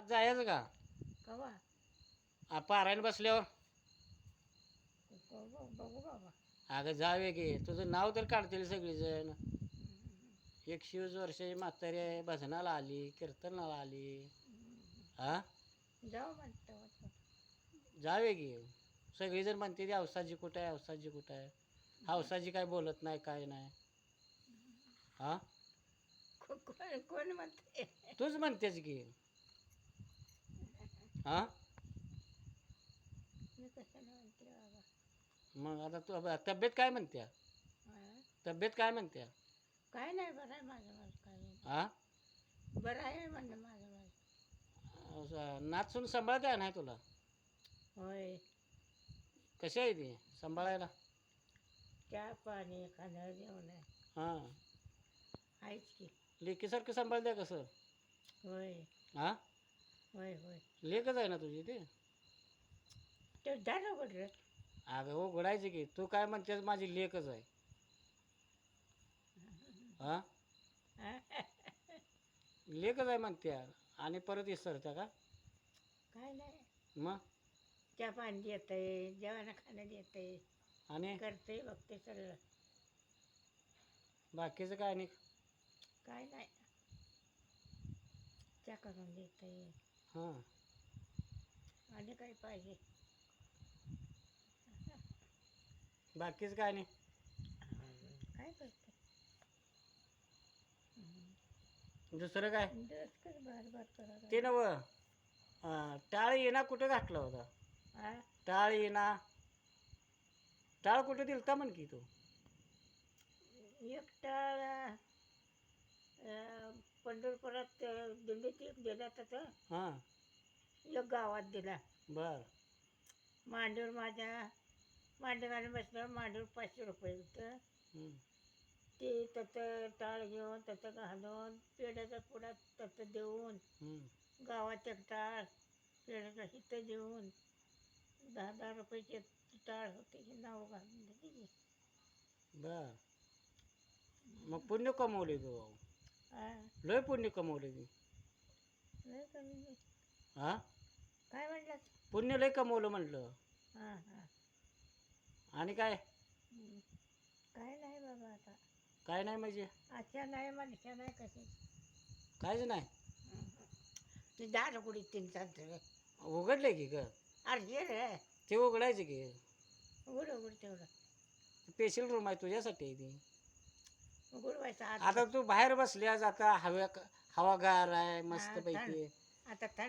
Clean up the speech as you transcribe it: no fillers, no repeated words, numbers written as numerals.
जायचं का कवा पारायण बसल्यावर बघू बाबा. अगं जावे की तुझं नाव तर काढतील सगळीजण. 120 वर्षाची म्हातारी आहे, भजनाला आली, कीर्तनाला आली. हा जाऊ म्हणतो. जावे की सगळीजण म्हणते ती अवसाजी कुठं आहे, अवसाजी कुठं आहे. हौसाजी काय बोलत नाही काय नाही. हा कोण म्हणते? तूच म्हणतेस की. हा मी कशाला म्हणते बाबा. मग आता तू तब्येत काय म्हणत्या, हा? तब्येत काय म्हणत्या. काय नाही, बरं आहे माझं माझं. काय नाही. हा बरं आहे म्हणलं माझं माझं. नाचून सांभाळते नाही तुला. होय. कशी आहे ती सांभाळायला. चहा पाणी खाणं जेवण हां आहेच की. लेकीसारखं सांभाळते कसं. होय हा होय होय. लेकच आहे ना तुझी ते. ते झालं कुठं. अगं उघडायची की तू काय म्हणतेस माझी लेकच आहे. हा लेकच आहे म्हणत्या आणि परत विसरत्या का. काय नाही. मग चहा पाणी देतंय, जेवण खाणं देतंय, आणि करते बघते सगळं. बाकीचं काय नाही. काय नाही. चहा करून देतंय. हां आणि काय पाहिजे. बाकीचं काय नाही. काय करते. दुसरं काय दिवस कसं बार बार करायला. ते नव टाळ येणा कुठं घातला होता. हा? टाळ येणा टाळ कुठं दिलता म्हण की तू. एकटा पंढरपुरात दिंडीत एक दिला तर हां एक गावात दिला. बर मांडीवर माझ्या मांडीवर बसल्यावर मांडीवर 500 रुपये होतं. हं. ते त्याचं टाळ घेऊन त्याचं घालून पेढ्याचा पुडा त्याचं देऊन हं. गावात एक टाळ पेढ्याचा हिथं देऊन 10-10 रुपयाचे टाळ होते की नाव घालून दिली की. बर मग पुण्य कमवले तू. हा लय पुण्य कमवले तू. लय कमी नाही. हा काय म्हणलं. पुण्य लय कमवलं म्हटलं. हां हां. आणि काय काय नाही बाबा आता. काय नाही म्हणजे आजच्या नाही मनुष्या नाही कशी. काहीच नाही. ते झालं कुठे 3-4 उघडले की ग अरे ये रे. ते उघडायचे की. उघड उघड तेवढं स्पेशल रूम आहे तुझ्यासाठी आहे ती. उघडवायचं आता तू बाहेर बसल्यास आता हवागार आहे हां, मस्तपैकी. आता